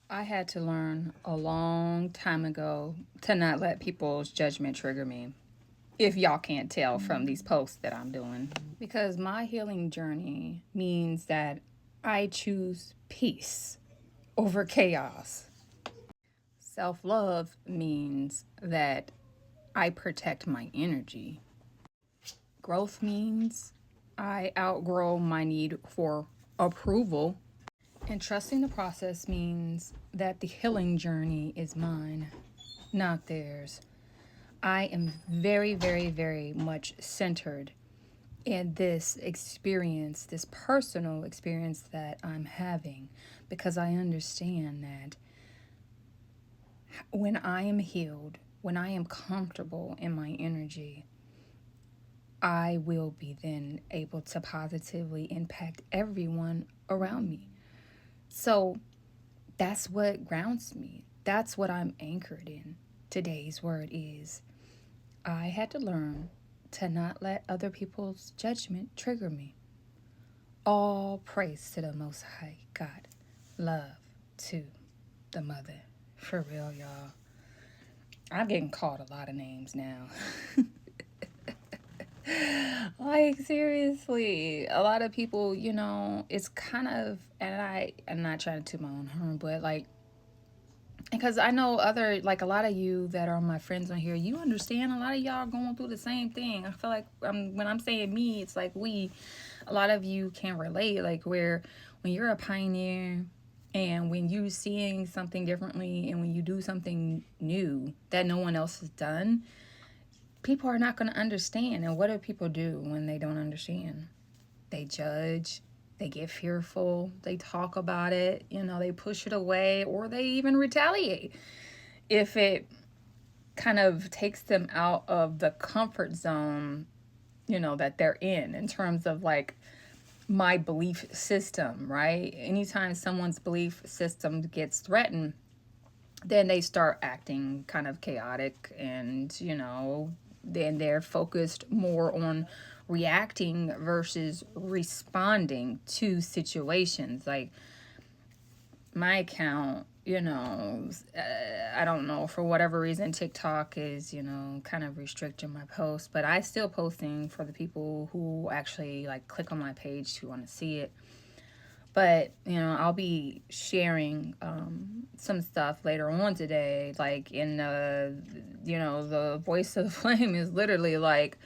I had to learn a long time ago to not let people's judgment trigger me. If y'all can't tell from these posts that I'm doing, because my healing journey means that I choose peace over chaos. Self love means that I protect my energy. Growth means I outgrow my need for approval. And trusting the process means that the healing journey is mine, not theirs. I am very, very, very much centered in this experience, this personal experience that I'm having, because I understand that when I am healed, when I am comfortable in my energy, I will be then able to positively impact everyone around me. So that's what grounds me. That's what I'm anchored in. Today's word is I had to learn to not let other people's judgment trigger me. All praise to the Most High God. Love to the Mother. For real, y'all. I'm getting called a lot of names now. Like, seriously, a lot of people, it's kind of, and I'm not trying to toot my own horn, but like, because I know like a lot of you that are my friends on here, you understand a lot of y'all going through the same thing. I feel like when I'm saying me, it's like a lot of you can relate, like where when you're a pioneer and when you seeing something differently and when you do something new that no one else has done, people are not going to understand. And what do people do when they don't understand? They judge, they get fearful, they talk about it, they push it away, or they even retaliate if it kind of takes them out of the comfort zone, that they're in terms of like my belief system, right? Anytime someone's belief system gets threatened, then they start acting kind of chaotic and, then they're focused more on reacting versus responding to situations. Like my account, I don't know, for whatever reason, TikTok is, kind of restricting my posts, but I still posting for the people who actually like click on my page to want to see it. But, I'll be sharing some stuff later on today. Like in the voice of the flame is literally like,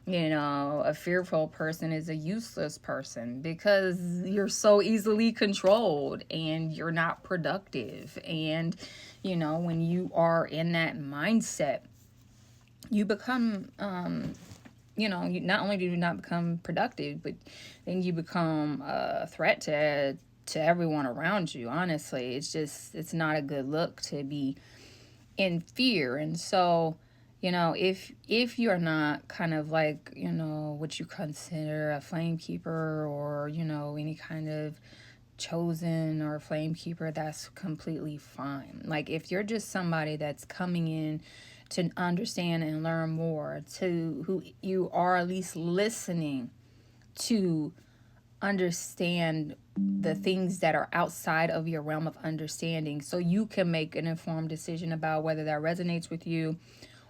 a fearful person is a useless person because you're so easily controlled and you're not productive. And, when you are in that mindset, you become you not only do you not become productive, but then you become a threat to everyone around you. Honestly, it's not a good look to be in fear. And so, if you're not kind of like, what you consider a flame keeper or, any kind of chosen or flame keeper, that's completely fine. Like if you're just somebody that's coming in to understand and learn more, to who you are at least listening to understand the things that are outside of your realm of understanding so you can make an informed decision about whether that resonates with you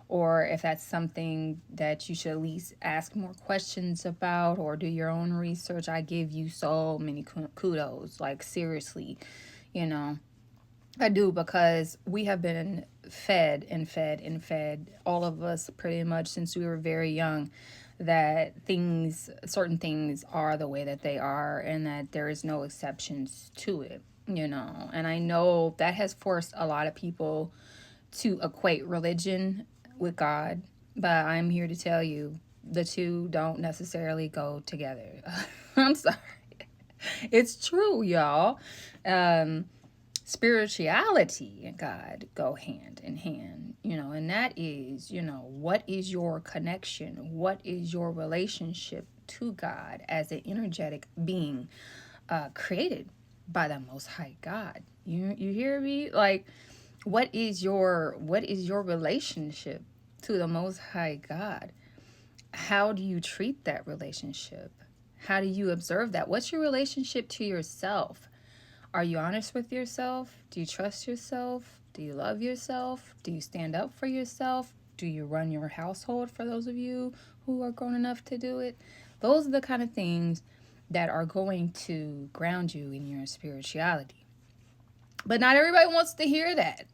or if that's something that you should at least ask more questions about or do your own research. I give you so many kudos, like seriously, you know. I do, because we have been fed and fed and fed, all of us pretty much since we were very young, that certain things are the way that they are and that there is no exceptions to it. And I know that has forced a lot of people to equate religion with God, but I'm here to tell you the two don't necessarily go together. I'm sorry. It's true, y'all. Um, Spirituality and God go hand in hand, and that is, what is your connection? What is your relationship to God as an energetic being created by the Most High God? You hear me? Like, what is your relationship to the Most High God? How do you treat that relationship? How do you observe that? What's your relationship to yourself? Are you honest with yourself? Do you trust yourself? Do you love yourself? Do you stand up for yourself? Do you run your household, for those of you who are grown enough to do it? Those are the kind of things that are going to ground you in your spirituality. But not everybody wants to hear that.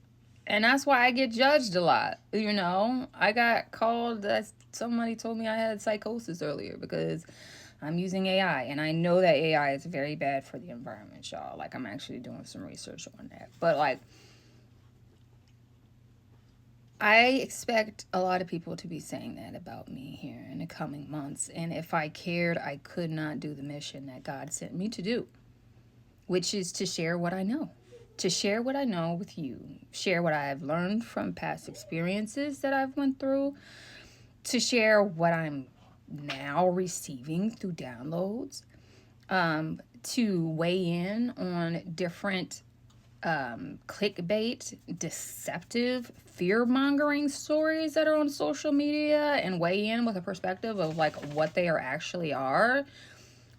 And that's why I get judged a lot. You know, I got called that somebody told me I had psychosis earlier because I'm using AI. And I know that AI is very bad for the environment, y'all. Like, I'm actually doing some research on that. But, like, I expect a lot of people to be saying that about me here in the coming months. And if I cared, I could not do the mission that God sent me to do, which is to share what I know. To share what I know with you, share what I've learned from past experiences that I've went through, to share what I'm now receiving through downloads, to weigh in on different clickbait, deceptive, fear-mongering stories that are on social media, and weigh in with a perspective of like what they are actually are.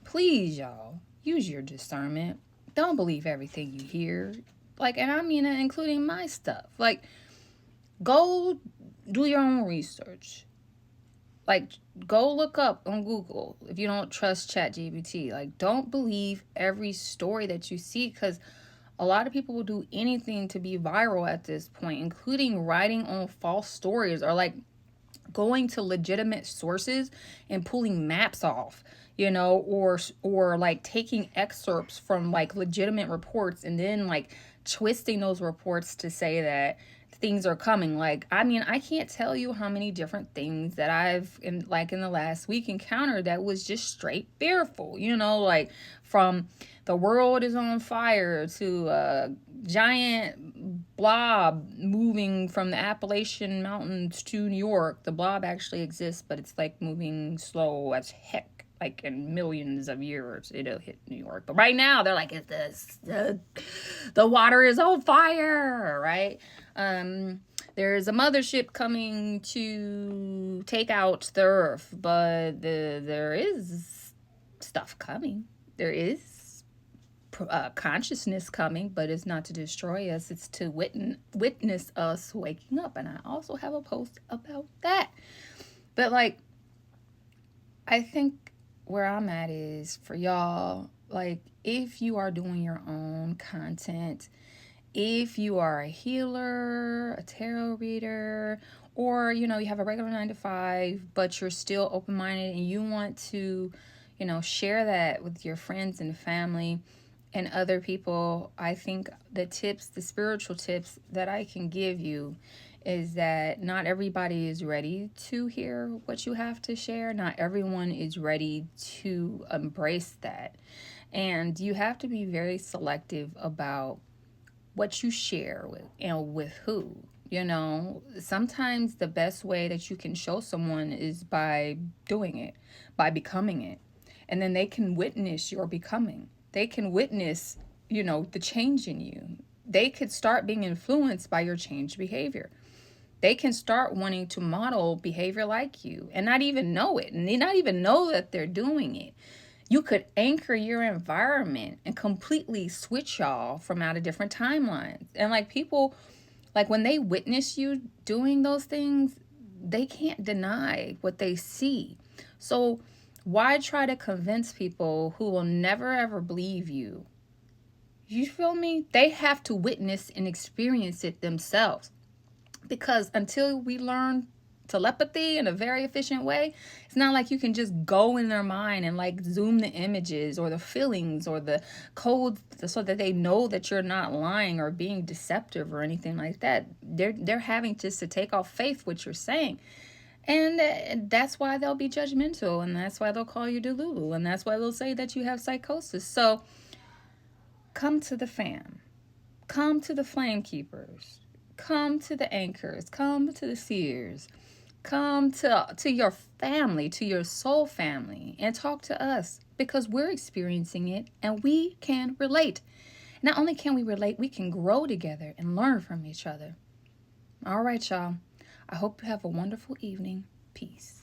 Please, y'all, use your discernment. Don't believe everything you hear. Like, and I mean it, including my stuff. Like, go do your own research. Like, go look up on Google if you don't trust ChatGPT. Like, don't believe every story that you see, because a lot of people will do anything to be viral at this point, including writing on false stories or like going to legitimate sources and pulling maps off, you know, or like taking excerpts from like legitimate reports and then like twisting those reports to say that things are coming. Like, I mean, I can't tell you how many different things that I've in the last week encountered that was just straight fearful, you know, like from the world is on fire to a giant blob moving from the Appalachian Mountains to New York. The blob actually exists, but it's like moving slow as heck. Like in millions of years, it'll hit New York. But right now, they're like, the water is on fire, right? There's a mothership coming to take out the earth, but there is stuff coming. There is consciousness coming, but it's not to destroy us. It's to witness us waking up. And I also have a post about that. But like, I think where I'm at is for y'all, like, if you are doing your own content, if you are a healer, a tarot reader, or, you know, you have a regular 9 to 5, but you're still open-minded and you want to, you know, share that with your friends and family and other people, I think the spiritual tips that I can give you is that not everybody is ready to hear what you have to share. Not everyone is ready to embrace that. And you have to be very selective about what you share with and with who. You know, sometimes the best way that you can show someone is by doing it, by becoming it. And then they can witness your becoming. They can witness, you know, the change in you. They could start being influenced by your changed behavior. They can start wanting to model behavior like you and not even know it, and they not even know that they're doing it. You could anchor your environment and completely switch y'all from out of different timelines. And like people, like when they witness you doing those things, they can't deny what they see. So why try to convince people who will never ever believe you? You feel me? They have to witness and experience it themselves. Because until we learn telepathy in a very efficient way, it's not like you can just go in their mind and like zoom the images or the feelings or the codes so that they know that you're not lying or being deceptive or anything like that. They're having just to take off faith what you're saying. And that's why they'll be judgmental, and that's why they'll call you Delulu, and that's why they'll say that you have psychosis. So come to the fam. Come to the flame keepers. Come to the anchors. Come to the seers. Come to your family, to your soul family, and talk to us, because we're experiencing it and we can relate. Not only can we relate, we can grow together and learn from each other. All right, y'all. I hope you have a wonderful evening. Peace.